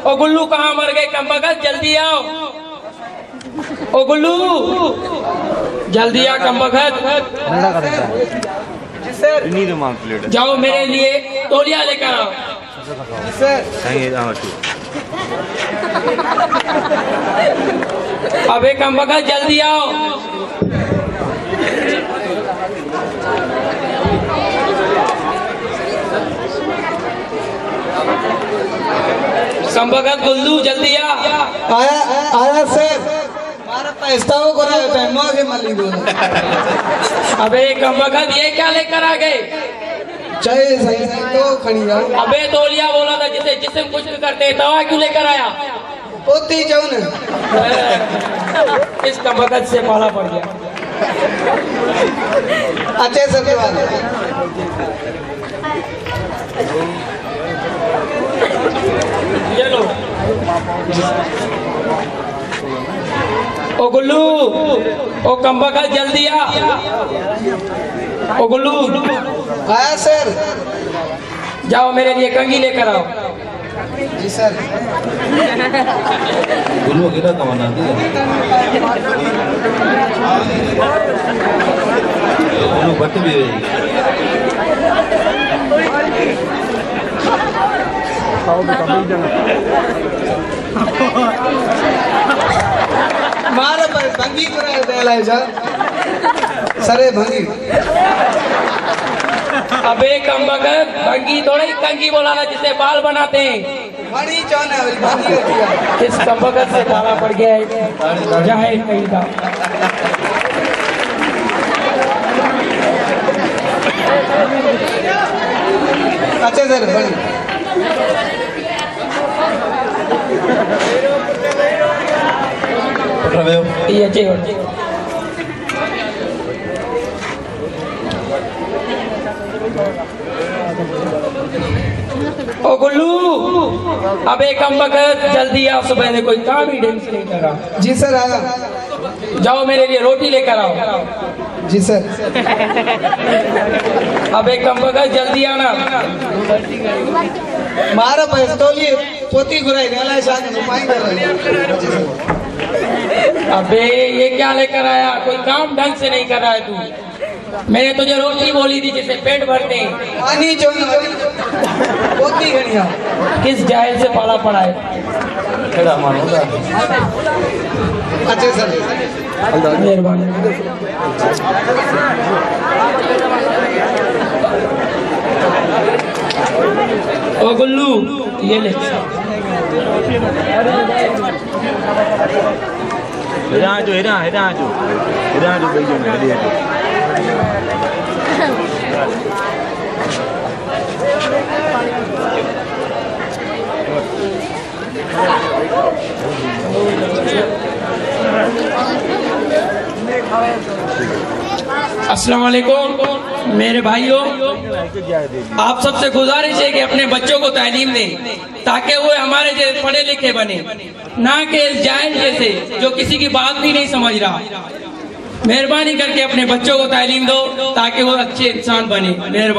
ओ गुल्लू कहाँ मर गए कमबख्त, जल्दी आओ। ओ गुल्लू जल्दी आ कमबख्त। जाओ मेरे लिए तौलिया लेकर आओ। अबे कमबख्त जल्दी आओ। कमबख्त गुल्लू जल्दी आ। आया सर, हमारा पैसा वो करा टाइम आगे माली दो। अबे कमबख्त ये क्या लेकर आ गए? चाहे सही तो खड़ी जा। अबे तौलिया बोला था जिसे जिसम कुछ भी करते दवा क्यों लेकर आया? होती जाओ ना। इस कमबख्त से पाला पड़ गया। अच्छे से चलो। ओ गुल्लू ओ कमबख्त जल्दी आ। ओ गुल्लू आया सर। जाओ मेरे लिए कंघी लेकर आओ। जी सर। गुल्लू कितना कमाना दिया? गुल्लू बट भी मारे पर भंगी कराए देला जा सरे भंगी। अबे कमबख्त भंगी थोड़ा ही कंघी बोला ना जिसे बाल बनाते हैं। बड़ी जान है भंगी होती है। इस कमबख्त से पाला पड़ गया है, जाहिल नहीं था। अच्छे सर बड़ी ये अच्छे होते। ओ गुल्लू अबे कमबख्त जल्दी आ, सुबह ने कोई काम ही ढंग से नहीं करा। जी सर आया। जाओ मेरे लिए रोटी लेकर आओ। जी सर। अबे कमबख्त जल्दी आना। मारा पैसा तो लिए पोती गुराई देला शान रुपाई देला। अबे ये क्या लेकर आया? कोई काम ढंग से नहीं कर रहा है तू। मैंने तुझे रोटी बोली थी जिसे पेट भरते हैं। पानी जो पोती गणिया किस जाहिल से पाला पड़ा है? खड़ा मानो अच्छे सर। मेहरबानी। ओ गुल्लू ये ले। अस्सलाम वालेकुम मेरे भाइयों, आप सबसे गुजारिश है कि अपने बच्चों को तालीम दें ताकि वो हमारे जैसे पढ़े लिखे बने, ना कि जाहिल जैसे जो किसी की बात भी नहीं समझ रहा। मेहरबानी करके अपने बच्चों को तालीम दो ताकि वो अच्छे इंसान बने। मेहरबानी।